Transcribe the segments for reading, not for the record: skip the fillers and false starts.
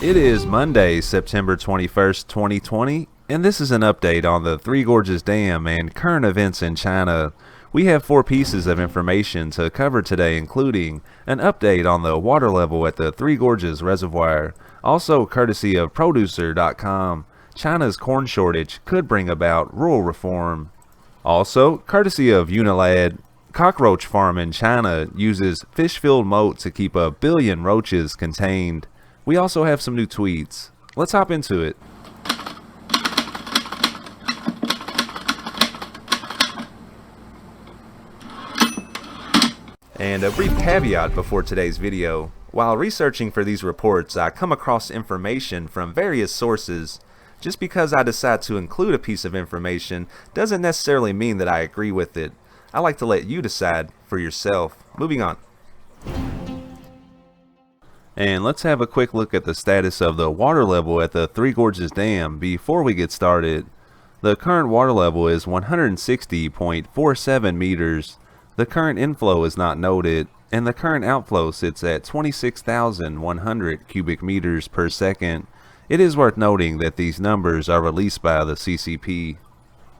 It is Monday, September 21st, 2020, and this is an update on the Three Gorges Dam and current events in China. We have 4 pieces of information to cover today, including an update on the water level at the Three Gorges Reservoir, also courtesy of Producer.com. China's corn shortage could bring about rural reform. Also, courtesy of Unilad, cockroach farm in China uses fish-filled moat to keep 1 billion roaches contained. We also have some new tweets. Let's hop into it. And a brief caveat before today's video. While researching for these reports, I come across information from various sources. Just because I decide to include a piece of information doesn't necessarily mean that I agree with it. I like to let you decide for yourself. Moving on. And let's have a quick look at the status of the water level at the Three Gorges Dam before we get started. The current water level is 160.47 meters. The current inflow is not noted, and the current outflow sits at 26,100 cubic meters per second. It is worth noting that these numbers are released by the CCP.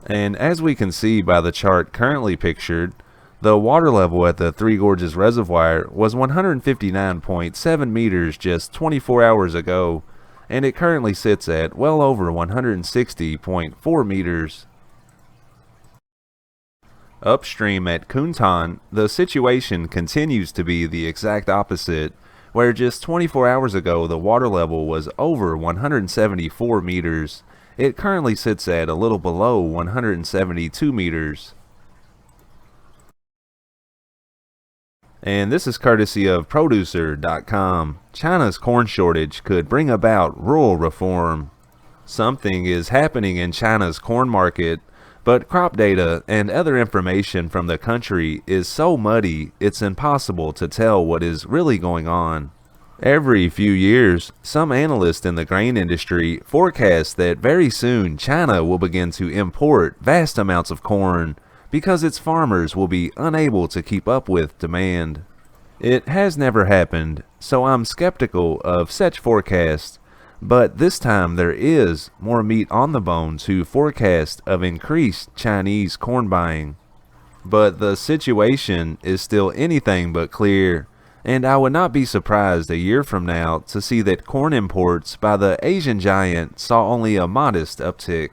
And as we can see by the chart currently pictured, the water level at the Three Gorges Reservoir was 159.7 meters just 24 hours ago, and it currently sits at well over 160.4 meters. Upstream at Kuntan, the situation continues to be the exact opposite, where just 24 hours ago the water level was over 174 meters. It currently sits at a little below 172 meters. And this is courtesy of Producer.com. China's corn shortage could bring about rural reform. Something is happening in China's corn market, but crop data and other information from the country is so muddy it's impossible to tell what is really going on. Every few years, some analysts in the grain industry forecast that very soon China will begin to import vast amounts of corn because its farmers will be unable to keep up with demand. It has never happened, so I'm skeptical of such forecasts, but this time there is more meat on the bone to forecast of increased Chinese corn buying. But the situation is still anything but clear, and I would not be surprised a year from now to see that corn imports by the Asian giant saw only a modest uptick.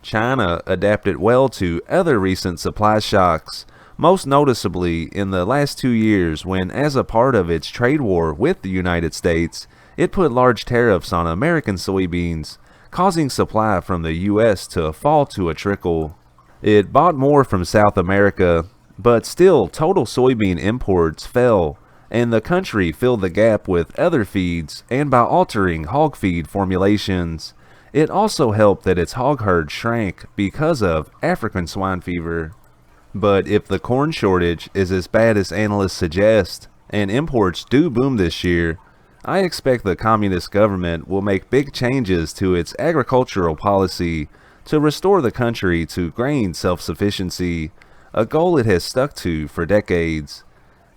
China adapted well to other recent supply shocks, most noticeably in the last 2 years when, as a part of its trade war with the United States, it put large tariffs on American soybeans, causing supply from the U.S. to fall to a trickle. It bought more from South America, but still total soybean imports fell, and the country filled the gap with other feeds and by altering hog feed formulations. It also helped that its hog herd shrank because of African swine fever. But if the corn shortage is as bad as analysts suggest, and imports do boom this year, I expect the communist government will make big changes to its agricultural policy to restore the country to grain self-sufficiency, a goal it has stuck to for decades.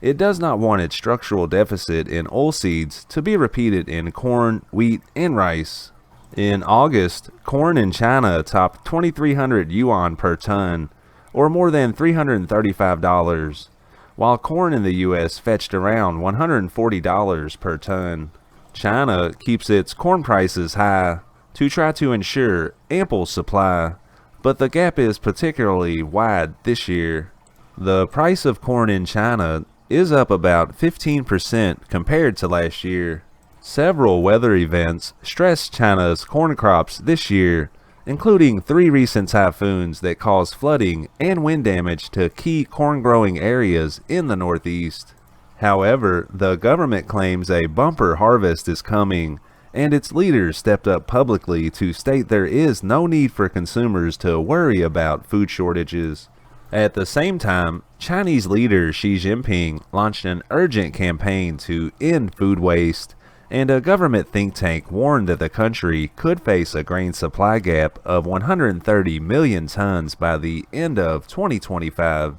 It does not want its structural deficit in oilseeds to be repeated in corn, wheat, and rice. In August, corn in China topped 2,300 yuan per ton, or more than $335, while corn in the U.S. fetched around $140 per ton. China keeps its corn prices high to try to ensure ample supply, but the gap is particularly wide this year. The price of corn in China is up about 15% compared to last year. Several weather events stressed China's corn crops this year, including 3 recent typhoons that caused flooding and wind damage to key corn-growing areas in the Northeast. However, the government claims a bumper harvest is coming, and its leaders stepped up publicly to state there is no need for consumers to worry about food shortages. At the same time, Chinese leader Xi Jinping launched an urgent campaign to end food waste, and a government think tank warned that the country could face a grain supply gap of 130 million tons by the end of 2025.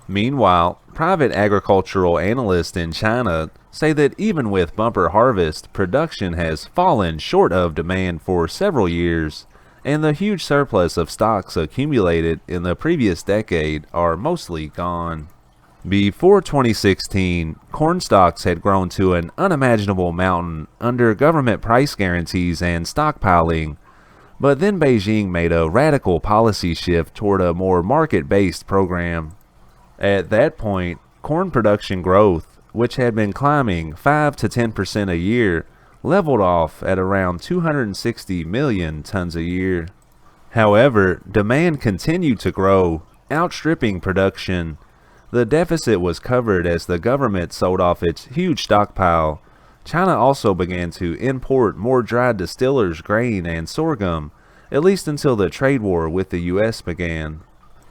Meanwhile, private agricultural analysts in China say that even with bumper harvest, production has fallen short of demand for several years, and the huge surplus of stocks accumulated in the previous decade are mostly gone. Before 2016, corn stocks had grown to an unimaginable mountain under government price guarantees and stockpiling, but then Beijing made a radical policy shift toward a more market-based program. At that point, corn production growth, which had been climbing 5 to 10% a year, leveled off at around 260 million tons a year. However, demand continued to grow, outstripping production. The deficit was covered as the government sold off its huge stockpile. China also began to import more dried distillers grain and sorghum, at least until the trade war with the U.S. began.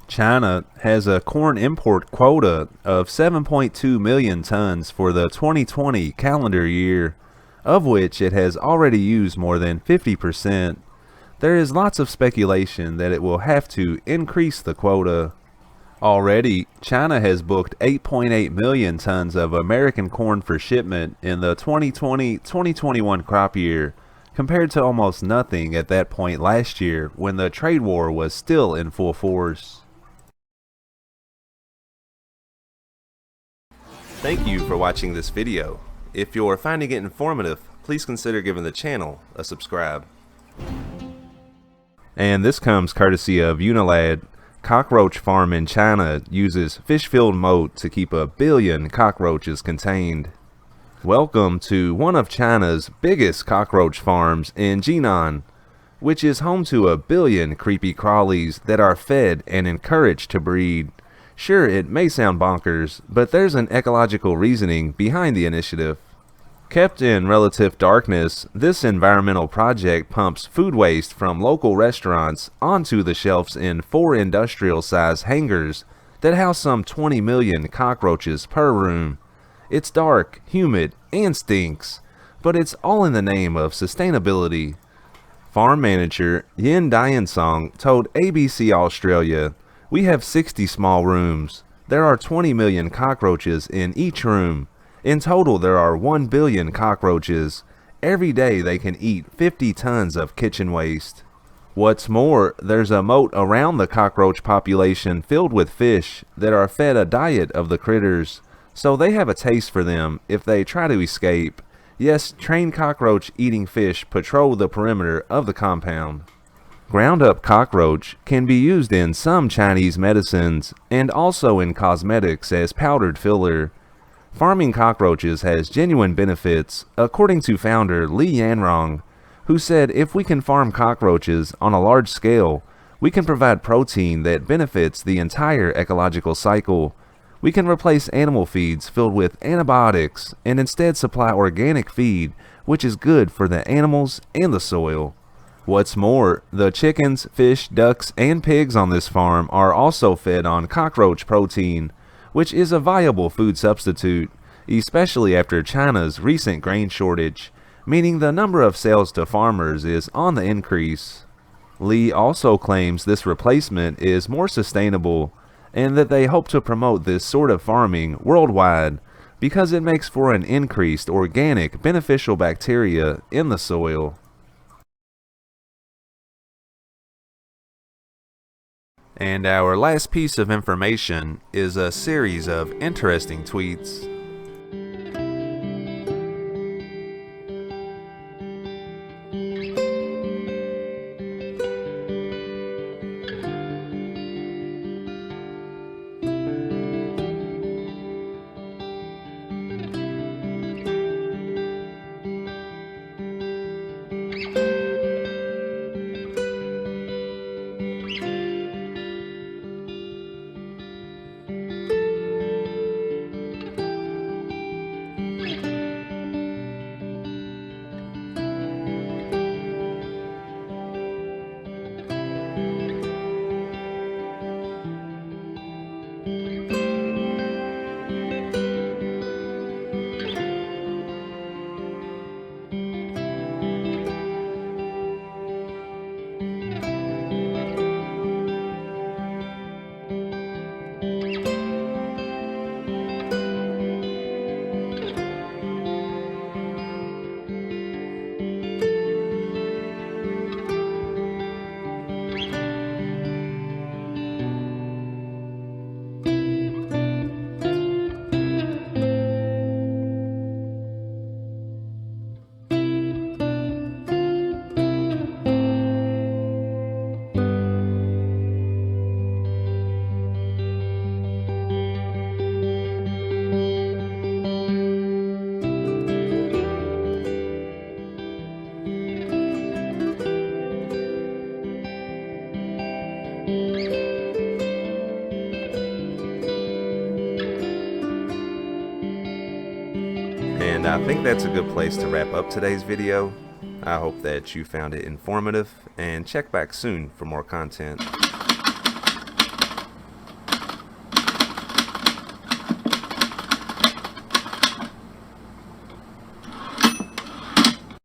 China has a corn import quota of 7.2 million tons for the 2020 calendar year, of which it has already used more than 50%. There is lots of speculation that it will have to increase the quota. Already, China has booked 8.8 million tons of American corn for shipment in the 2020-2021 crop year, compared to almost nothing at that point last year when the trade war was still in full force. Thank you for watching this video. If you're finding it informative, please consider giving the channel a subscribe. And this comes courtesy of Unilad. Cockroach farm in China uses fish-filled moat to keep 1 billion cockroaches contained. Welcome to one of China's biggest cockroach farms in Jinan, which is home to 1 billion creepy crawlies that are fed and encouraged to breed. Sure, it may sound bonkers, but there's an ecological reasoning behind the initiative. Kept in relative darkness, this environmental project pumps food waste from local restaurants onto the shelves in 4 industrial-sized hangars that house some 20 million cockroaches per room. It's dark, humid, and stinks, but it's all in the name of sustainability. Farm manager Yin Diansong told ABC Australia, "We have 60 small rooms. There are 20 million cockroaches in each room. In total, there are 1 billion cockroaches. Every day they can eat 50 tons of kitchen waste. What's more, there's a moat around the cockroach population filled with fish that are fed a diet of the critters, so they have a taste for them if they try to escape. Yes, trained cockroach-eating fish patrol the perimeter of the compound." Ground-up cockroach can be used in some Chinese medicines and also in cosmetics as powdered filler. Farming cockroaches has genuine benefits, according to founder Li Yanrong, who said if we can farm cockroaches on a large scale, we can provide protein that benefits the entire ecological cycle. We can replace animal feeds filled with antibiotics and instead supply organic feed, which is good for the animals and the soil. What's more, the chickens, fish, ducks, and pigs on this farm are also fed on cockroach protein, which is a viable food substitute, especially after China's recent grain shortage, meaning the number of sales to farmers is on the increase. Li also claims this replacement is more sustainable, and that they hope to promote this sort of farming worldwide because it makes for an increased organic beneficial bacteria in the soil. And our last piece of information is a series of interesting tweets. I think that's a good place to wrap up today's video. I hope that you found it informative, and check back soon for more content.